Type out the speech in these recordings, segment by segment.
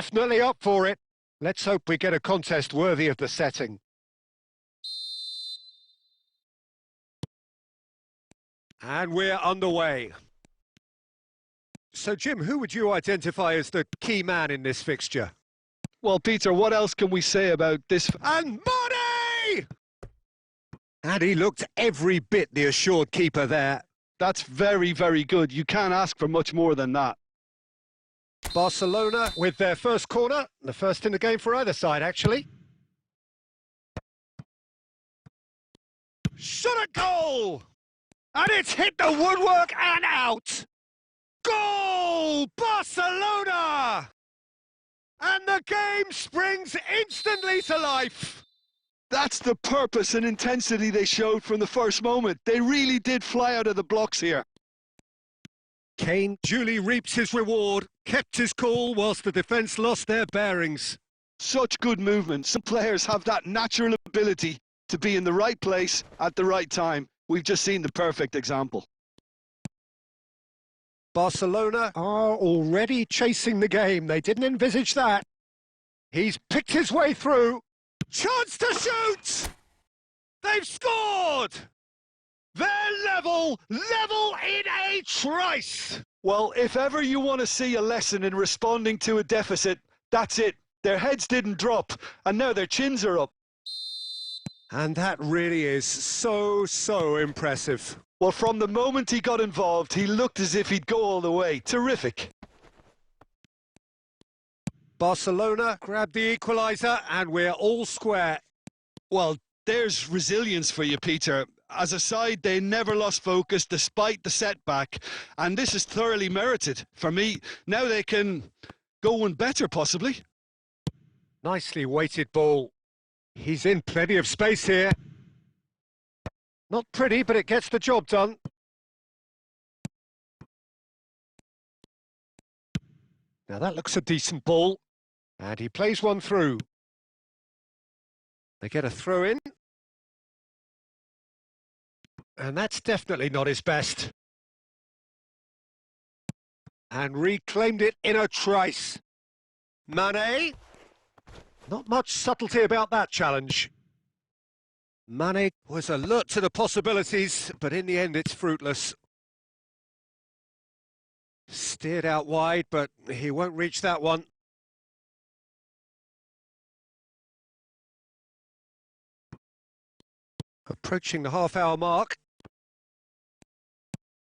definitely up for it. Let's hope we get a contest worthy of the setting. And we're underway. So, Jim, who would you identify as the key man in this fixture? Well, Peter, what else can we say about this? And Mane! And he looked every bit the assured keeper there. That's very, very good. You can't ask for much more than that. Barcelona with their first corner, the first in the game for either side, actually. Shot a goal! And it's hit the woodwork and out! Goal! Barcelona! And the game springs instantly to life. That's the purpose and intensity they showed from the first moment. They really did fly out of the blocks here. Kane duly reaps his reward, kept his cool whilst the defence lost their bearings. Such good movement. Some players have that natural ability to be in the right place at the right time. We've just seen the perfect example. Barcelona are already chasing the game. They didn't envisage that. He's picked his way through. Chance to shoot! They've scored! They're level in a trice! Well, if ever you want to see a lesson in responding to a deficit, that's it. Their heads didn't drop, and now their chins are up. And that really is so impressive. Well, from the moment he got involved, he looked as if he'd go all the way. Terrific. Barcelona grab the equaliser, and we're all square. Well, there's resilience for you, Peter. As a side, they never lost focus despite the setback, and this is thoroughly merited. For me, now they can go one better, possibly. Nicely weighted ball. He's in plenty of space here. Not pretty, but it gets the job done. Now that looks a decent ball. And he plays one through. They get a throw in. And that's definitely not his best. And reclaimed it in a trice. Mane. Not much subtlety about that challenge. Mane was alert to the possibilities, but in the end it's fruitless. Steered out wide, but he won't reach that one. Approaching the half-hour mark.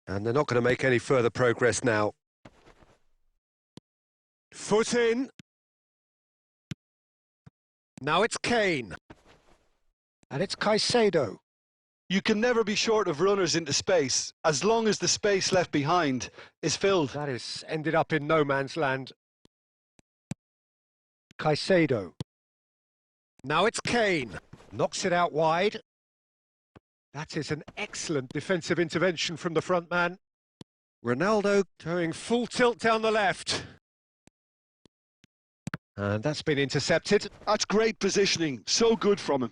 And they're not going to make any further progress now. Foot in. Now it's Kane. And it's Caicedo. You can never be short of runners into space, as long as the space left behind is filled. That is ended up in no man's land. Caicedo. Now it's Kane. Knocks it out wide. That is an excellent defensive intervention from the front man. Ronaldo going full tilt down the left. And that's been intercepted. That's great positioning. So good from him.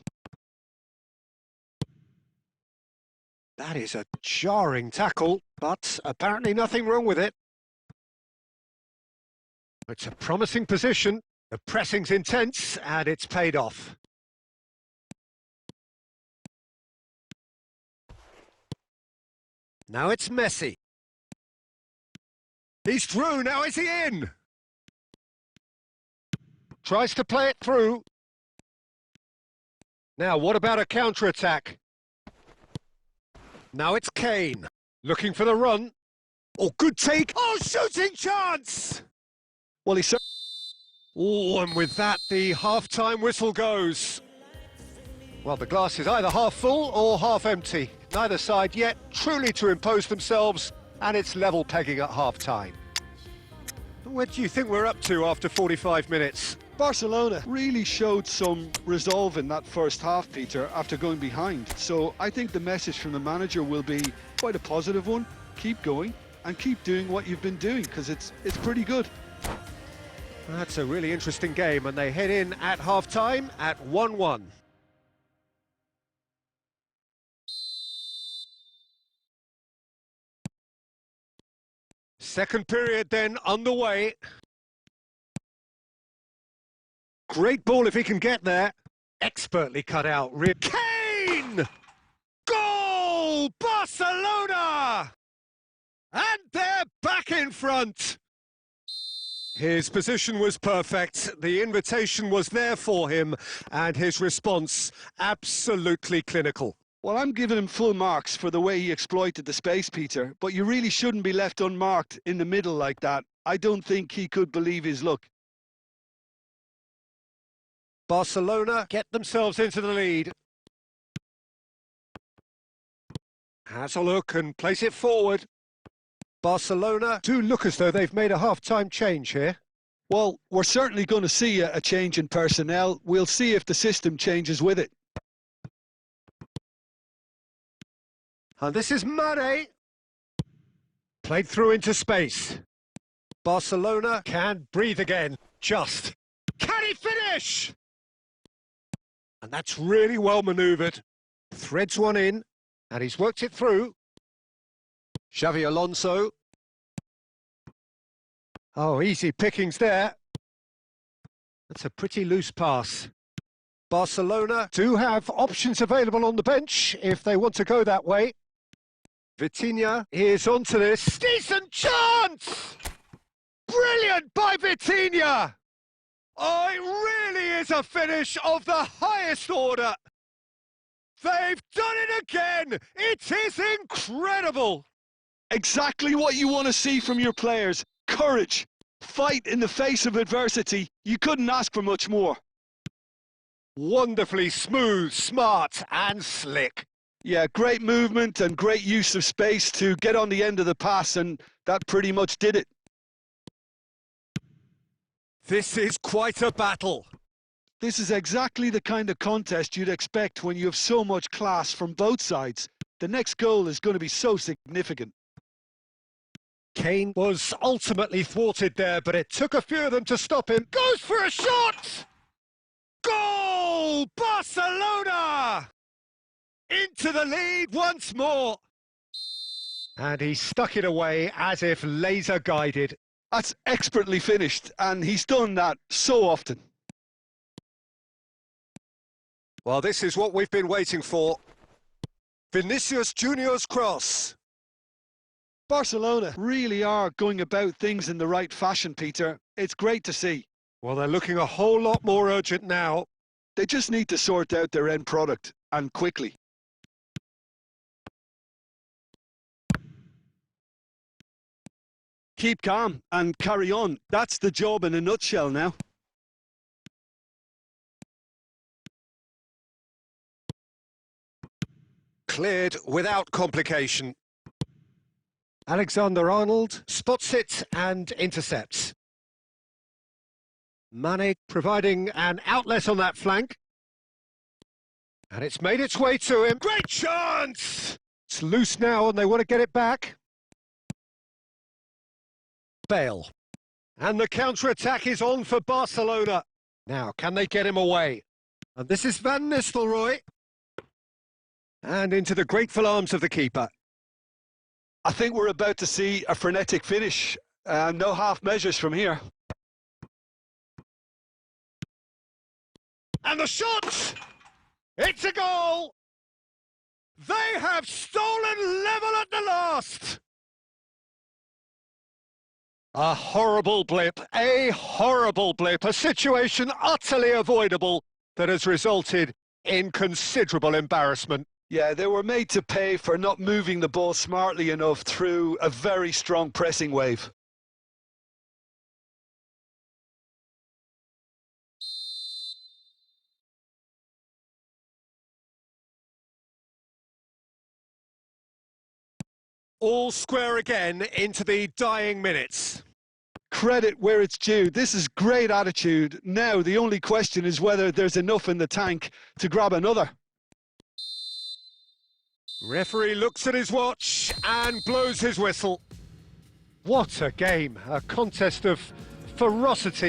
That is a jarring tackle, but apparently nothing wrong with it. It's a promising position. The pressing's intense, and it's paid off. Now it's Messi. He's through, now is he in? Tries to play it through. Now, what about a counter-attack? Now it's Kane, looking for the run. Oh, good take. Oh, shooting chance! Well, he's... Oh, and with that, the half-time whistle goes. Well, the glass is either half full or half empty. Neither side yet truly to impose themselves, and it's level pegging at half-time. Where do you think we're up to after 45 minutes? Barcelona really showed some resolve in that first half, Peter, after going behind. So I think the message from the manager will be quite a positive one. Keep going and keep doing what you've been doing, because it's pretty good. That's a really interesting game, and they head in at half-time at 1-1. Second period then underway. Great ball if he can get there. Expertly cut out. Kane! Goal! Barcelona! And they're back in front. His position was perfect, the invitation was there for him, and his response absolutely clinical. Well, I'm giving him full marks for the way he exploited the space, Peter, but you really shouldn't be left unmarked in the middle like that. I don't think he could believe his luck. Barcelona get themselves into the lead. Has a look and place it forward. Barcelona do look as though they've made a half-time change here. Well, we're certainly going to see a change in personnel. We'll see if the system changes with it. And this is Mane. Played through into space. Barcelona can breathe again. Just. Can he finish? And that's really well manoeuvred. Threads one in, and he's worked it through. Xavi Alonso. Oh, easy pickings there. That's a pretty loose pass. Barcelona do have options available on the bench if they want to go that way. Vitinha is onto this. Decent chance! Brilliant by Vitinha! Oh, it really is a finish of the highest order. They've done it again! It is incredible! Exactly what you want to see from your players. Courage. Fight in the face of adversity. You couldn't ask for much more. Wonderfully smooth, smart and slick. Yeah, great movement and great use of space to get on the end of the pass, and that pretty much did it. This is quite a battle. This is exactly the kind of contest you'd expect when you have so much class from both sides. The next goal is going to be so significant. Kane was ultimately thwarted there, but it took a few of them to stop him. Goes for a shot! Goal! Barcelona! Into the lead once more. And he stuck it away as if laser guided. That's expertly finished, and he's done that so often. Well, this is what we've been waiting for. Vinicius Junior's cross. Barcelona really are going about things in the right fashion, Peter. It's great to see. Well, they're looking a whole lot more urgent now. They just need to sort out their end product, and quickly. Keep calm and carry on. That's the job in a nutshell now. Cleared without complication. Alexander-Arnold spots it and intercepts. Mane providing an outlet on that flank. And it's made its way to him. Great chance! It's loose now and they want to get it back. Bale. And the counter-attack is on for Barcelona. Now, can they get him away? And this is Van Nistelrooy. And into the grateful arms of the keeper. I think we're about to see a frenetic finish. No half measures from here. And the shot! It's a goal! They have stolen level at the last! A horrible blip, a situation utterly avoidable that has resulted in considerable embarrassment. Yeah, they were made to pay for not moving the ball smartly enough through a very strong pressing wave. All square again into the dying minutes. Credit where it's due. This is great attitude. Now, the only question is whether there's enough in the tank to grab another. Referee looks at his watch and blows his whistle. What a game, a contest of ferocity.